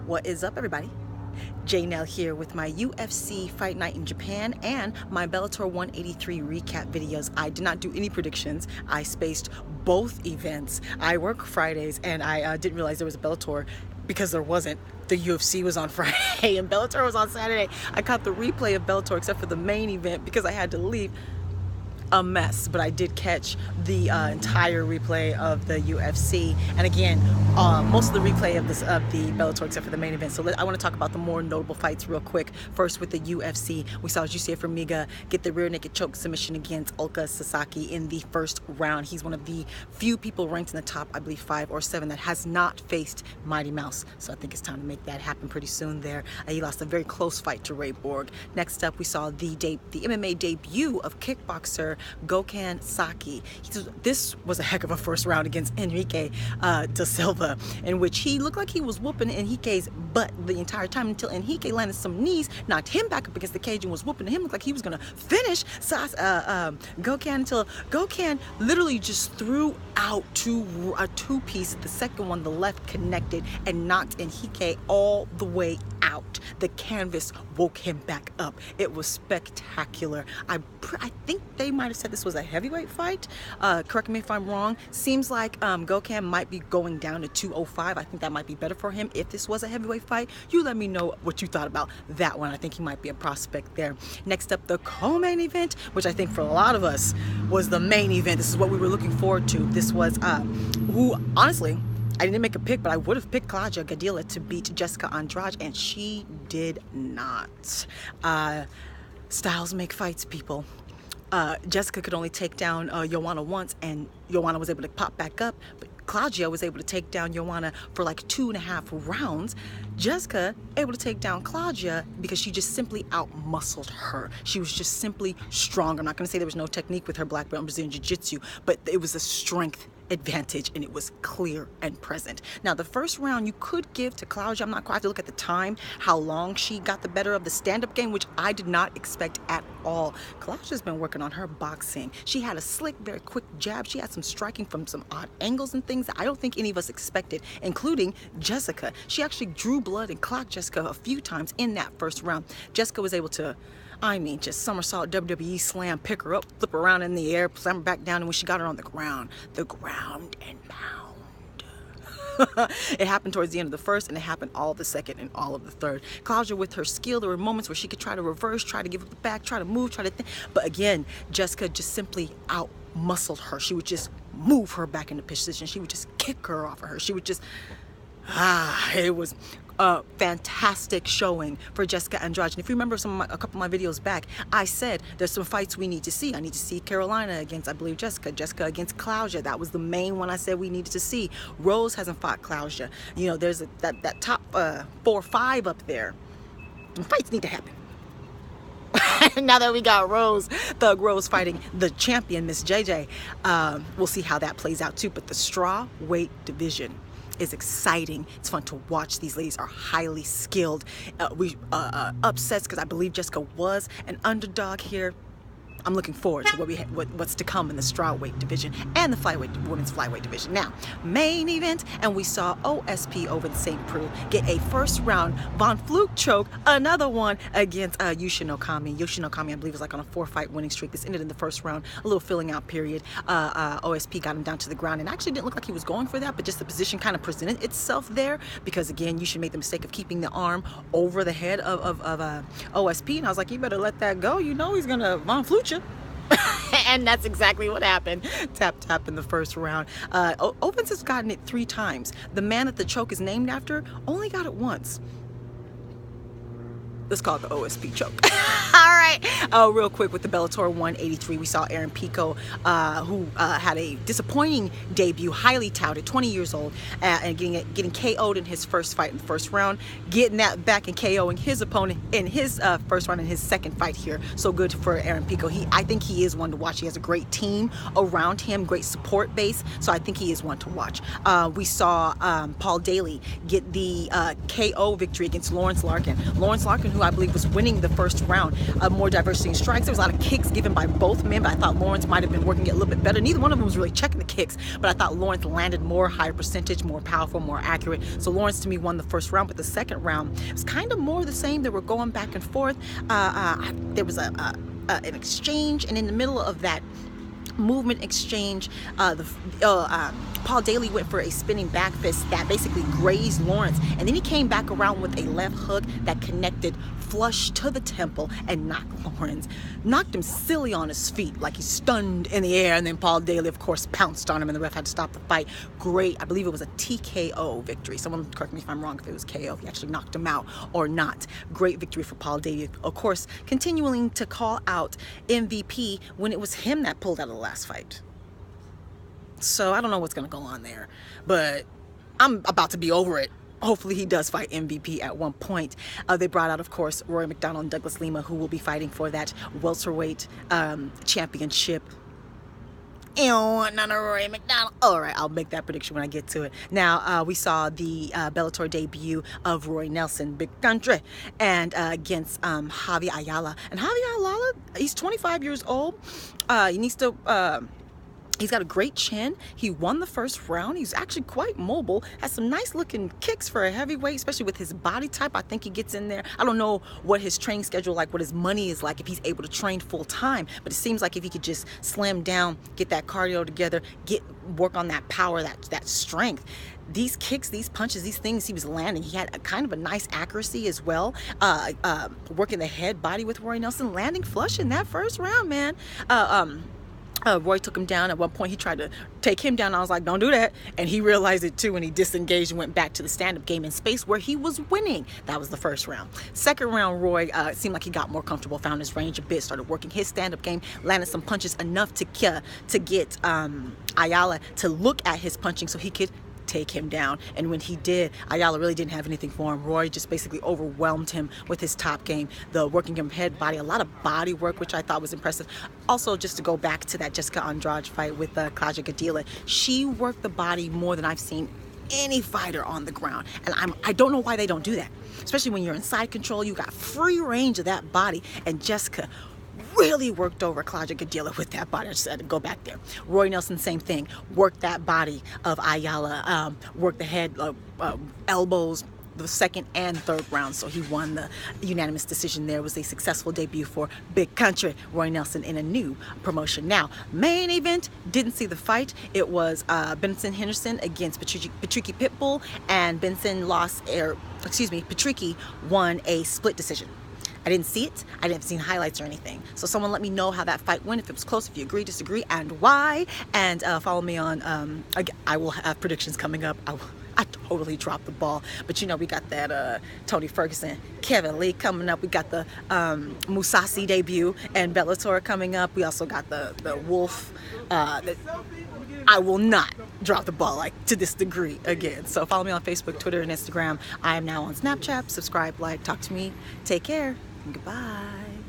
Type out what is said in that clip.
What is up, everybody? J-Nell here with my UFC Fight Night in Japan and my Bellator 183 recap videos. I did not do any predictions. I spaced both events. I work Fridays and I didn't realize there was a Bellator because there wasn't. The UFC was on Friday and Bellator was on Saturday. I caught the replay of Bellator except for the main event because I had to leave. A mess, but I did catch the entire replay of the UFC, and again, most of the replay of the Bellator except for the main event. So I want to talk about the more notable fights real quick. First, with the UFC, we saw Yushin Okami get the rear naked choke submission against Ulka Sasaki in the first round. He's one of the few people ranked in the top, I believe, 5 or 7 that has not faced Mighty Mouse. So I think it's time to make that happen pretty soon. There, he lost a very close fight to Ray Borg. Next up, we saw the MMA debut of kickboxer Gokhan Saki. This was a heck of a first round against Enrique da Silva, in which he looked like he was whooping Enrique's butt the entire time until Enrique landed some knees, knocked him back up against the cage and was whooping him. Looked like he was going to finish Gokhan until Gokhan literally just threw out a two-piece. The second one, the left, connected and knocked Enrique all the way out. The canvas woke him back up. It was spectacular. I think they might have said this was a heavyweight fight. Correct me if I'm wrong. Seems like Gokhan might be going down to 205. I think that might be better for him if this was a heavyweight fight. You let me know what you thought about that one. I think he might be a prospect there. Next up, the co-main event, which I think for a lot of us was the main event. This is what we were looking forward to. This was who, honestly, I didn't make a pick, but I would have picked Claudia Gadelha to beat Jessica Andrade, and she did not. Styles make fights, people. Jessica could only take down Joanna once, and Joanna was able to pop back up, but Claudia was able to take down Joanna for like 2.5 rounds. Jessica able to take down Claudia because she just simply out-muscled her. She was just simply strong. I'm not going to say there was no technique with her black belt in Brazilian Jiu-Jitsu, but it was a strength advantage, and it was clear and present. Now, the first round you could give to Claudia. I'm not quite, I have to look at the time, how long she got the better of the stand-up game, which I did not expect at all. Claudia's been working on her boxing. She had a slick, very quick jab. She had some striking from some odd angles and things that I don't think any of us expected, including Jessica. She actually drew blood and clocked Jessica a few times in that first round. Jessica was able to, I mean, just somersault, WWE slam, pick her up, flip her around in the air, slam her back down, and when she got her on the ground and pound. It happened towards the end of the first, and it happened all of the second and all of the third. Claudia, with her skill, there were moments where she could try to reverse, try to give up the back, try to move, but again, Jessica just simply out-muscled her. She would just move her back into position. She would just kick her off of her. She would just, it was a fantastic showing for Jessica Andrade. And if you remember a couple of my videos back, I said there's some fights we need to see. I need to see Carolina against, I believe, Jessica against Claudia. That was the main one I said we needed to see. Rose hasn't fought Claudia. You know, there's that top 4 or 5 up there. And fights need to happen. Now that we got Thug Rose fighting the champion, Miss JJ, we'll see how that plays out too. But the straw weight division is exciting. It's fun to watch. These ladies are highly skilled. Upsets, because I believe Jessica was an underdog here. I'm looking forward to what's to come in the strawweight division and the women's flyweight division. Now, main event, and we saw OSP over in St. Preux get a first round Von Fluke choke, another one against Yushin Okami. Yushin Okami, I believe, was like on a 4-fight winning streak. This ended in the first round, a little filling out period. OSP got him down to the ground, and actually didn't look like he was going for that, but just the position kind of presented itself there, because again, Yushin made the mistake of keeping the arm over the head of OSP, and I was like, you better let that go. You know he's gonna Von Fluke you. And that's exactly what happened. Tap in the first round. Opens has gotten it 3 times. The man that the choke is named after only got it once. Let's call it the OSP choke. All right. Real quick, with the Bellator 183, we saw Aaron Pico, who had a disappointing debut, highly touted, 20 years old, and getting KO'd in his first fight in the first round, getting that back and KOing his opponent in his first round in his second fight here. So good for Aaron Pico. I think he is one to watch. He has a great team around him, great support base. So I think he is one to watch. We saw Paul Daly get the KO victory against Lawrence Larkin. Lawrence Larkin, who who I believe was winning the first round. More diversity in strikes. There was a lot of kicks given by both men, but I thought Lawrence might have been working it a little bit better. Neither one of them was really checking the kicks, but I thought Lawrence landed more, higher percentage, more powerful, more accurate. So Lawrence to me won the first round, but the second round was kind of more the same. They were going back and forth. There was an exchange, and in the middle of that movement exchange, Paul Daly went for a spinning back fist that basically grazed Lawrence, and then he came back around with a left hook that connected flush to the temple and knocked him silly on his feet, like he's stunned in the air. And then Paul Daly, of course, pounced on him, and the ref had to stop the fight. Great, I believe it was a TKO victory. Someone correct me if I'm wrong, if it was KO, if he actually knocked him out or not. Great victory for Paul Daly, of course, continuing to call out MVP when it was him that pulled out of the last fight. So I don't know what's going to go on there, but I'm about to be over it. Hopefully he does fight MVP at one point. They brought out, of course, Rory McDonald and Douglas Lima, who will be fighting for that welterweight championship. Ew, not a Rory McDonald. All right, I'll make that prediction when I get to it. Now, we saw the Bellator debut of Roy Nelson, Big Country, and against Javi Ayala. And Javi Ayala, he's 25 years old. He needs to... He's got a great chin. He won the first round. He's actually quite mobile. Has some nice looking kicks for a heavyweight, especially with his body type. I think he gets in there. I don't know what his training schedule like, what his money is like, if he's able to train full time. But it seems like if he could just slam down, get that cardio together, work on that power, that strength. These kicks, these punches, these things he was landing, he had a kind of a nice accuracy as well. Working the head body with Roy Nelson, landing flush in that first round, man. Roy took him down. At one point, he tried to take him down. I was like, don't do that. And he realized it too, and he disengaged and went back to the stand-up game in space where he was winning. That was the first round. Second round, Roy seemed like he got more comfortable, found his range a bit, started working his stand-up game, landed some punches enough to get Ayala to look at his punching so he could take him down. And when he did, Ayala really didn't have anything for him. Roy just basically overwhelmed him with his top game, the working him head body, a lot of body work, which I thought was impressive. Also, just to go back to that Jessica Andrade fight with Claudia Gadelha, she worked the body more than I've seen any fighter on the ground, and I don't know why they don't do that, especially when you're in side control. You got free range of that body, and Jessica really worked over Claudia Gadelha with that body. I just had to go back there. Roy Nelson, same thing. Worked that body of Ayala, worked the head, elbows, the second and third round. So he won the unanimous decision there. It was a successful debut for Big Country Roy Nelson in a new promotion. Now, main event, didn't see the fight. It was Benson Henderson against Patricky Pitbull, and Patricky won a split decision. I didn't see it. I didn't see highlights or anything. So someone let me know how that fight went, if it was close, if you agree, disagree, and why. And follow me on, I will have predictions coming up. I totally dropped the ball. But you know, we got that Tony Ferguson, Kevin Lee coming up. We got the Musasi debut and Bellator coming up. We also got the Wolf. I will not drop the ball like to this degree again. So follow me on Facebook, Twitter, and Instagram. I am now on Snapchat. Subscribe, like, talk to me. Take care. Goodbye.